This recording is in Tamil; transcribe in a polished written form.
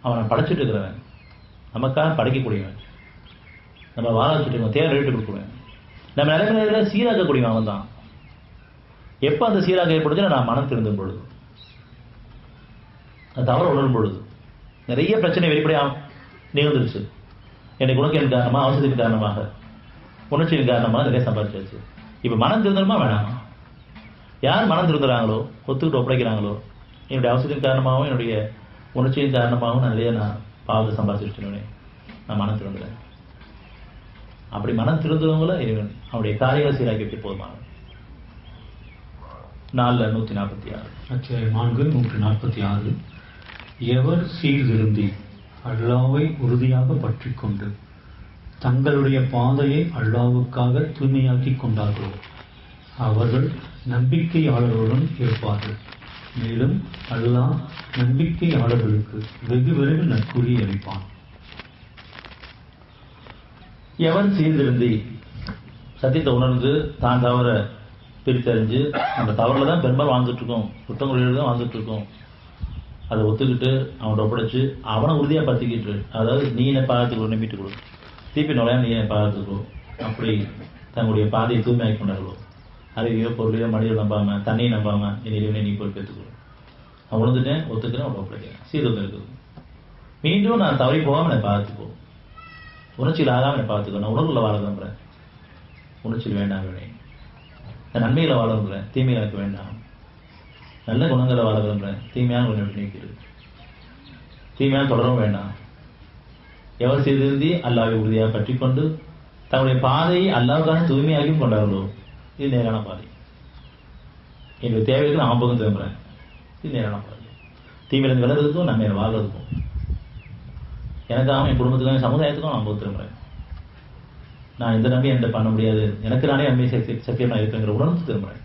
அவனை படைச்சிட்டு இருக்கிறவன், நமக்காக படைக்கக்கூடியவன், நம்ம வாழ வச்சுட்டு தேவை எழுட்டு கொடுக்குவேன், நம்ம நிலைமையில சீராக்கக்கூடியவன் அவன் தான். எப்போ அந்த சீராக ஏற்படுதுன்னா நான் மனம் திருந்தும் பொழுது, அது தவறு உணரும் பொழுது. நிறைய பிரச்சனை வெளிப்படையாக நிகழ்ந்துருச்சு. எனக்கு உனக்கு காரணமாக, அவசரத்தின் காரணமாக, உணர்ச்சியின் காரணமாக நிறைய சம்பாதிச்சாச்சு. இப்போ மனம் திருந்தணுமா வேணாமா? யார் மனம் திருந்துறாங்களோ, ஒத்துக்கிட்டு ஒப்படைக்கிறாங்களோ, என்னுடைய அவசரத்தின் காரணமாகவும் என்னுடைய உணர்ச்சியின் காரணமாகவும் நிறைய நான் பாவத்தை சம்பாதிச்சிருச்சேன், நான் மனம் திருந்துறேன். அப்படி மனம் திருந்துறவங்கள இறைவன் அவருடைய காரியங்களை சீராக்கி வைக்க போதுமான. 4:146 அத்தியாயம் 4:146. எவர் சீர்திருந்தி அல்லாஹ்வை உறுதியாக பற்றிக் கொண்டு தங்களுடைய பாதையை அல்லாஹ்வுக்காக தூய்மையாக்கிக் கொண்டார்களோ அவர்கள் நம்பிக்கையாளர்களுடன் இருப்பார்கள். மேலும் அல்லாஹ் நம்பிக்கையாளர்களுக்கு வெகு விரைவில் நற்கூலி அளிப்பான். எவன் சீர்திருந்தி சத்தியத்தை உணர்ந்து தான் தவற பிரித்தறிஞ்சு, அந்த தவறில் தான் பெரும்பாலும் வாழ்ந்துட்டு இருக்கோம், குற்றங்களில் தான் வாழ்ந்துட்டு இருக்கோம், அதை ஒத்துக்கிட்டு அவனை ஒப்படைச்சு அவனை உறுதியாக பற்றிக்கிட்டு, அதாவது நீ என்னை பாதத்துக்கு நம்பிட்டு கொடு, தீப்பி நுழையா நீ என்னை பாதத்துக்கோ, அப்படி தங்களுடைய பாதையை தூய்மையாக்கி கொண்டார்களோ, அறிவியோ பொருளையோ மனிதோ நம்பாம, தண்ணியை நம்பாம, என் இறைவனை நீ பொறுப்பேற்றுக்கோ, நான் உணர்ந்துட்டேன், ஒத்துக்கிறேன், அவனை ஒப்படைக்கிறேன், சீர்திருத்தம் இருக்குது. மீண்டும் நான் தவறி போகாமல் என்னை பாதுத்துக்கோ, உணர்ச்சியில் ஆகாமல் என்னை பார்த்துக்கோ, நான் உணர்வுல வாழ விரும்புகிறேன், உணர்ச்சியில் வேண்டாம் வேணேன், நான் நன்மைகளை வாழ விரும்புகிறேன், தீமையை எனக்கு வேண்டாம், நல்ல குணங்களை வாழ விரும்புகிறேன், தீமையான குணங்களை நீக்கிறது, தீமையான தொடரவும் வேண்டாம். எவர் சீர்திருந்தி அல்லாஹ்வை உறுதியாக பற்றி கொண்டு தங்களுடைய பாதையை அல்லாஹ்வுக்கான தூய்மையாக்கி கொண்டார்களோ இது நேரான பாதை. என்னுடைய தேவைக்கு நான் பக்கம் திரும்புகிறேன், இது நேரான பாதை. தீமையிலிருந்து விலகிறதுக்கும் நன்மையை வாழ்றதுக்கும், எனக்காக என் குடும்பத்துக்கும் என் சமுதாயத்துக்கும் நான் பக்கம் திரும்புகிறேன். நான் எந்த நன்மையை என்கிட்ட பண்ண முடியாது, எனக்கு நானே நன்மை சத்தியம் நான் இருக்குங்கிற உணர்ந்து திரும்புகிறேன்.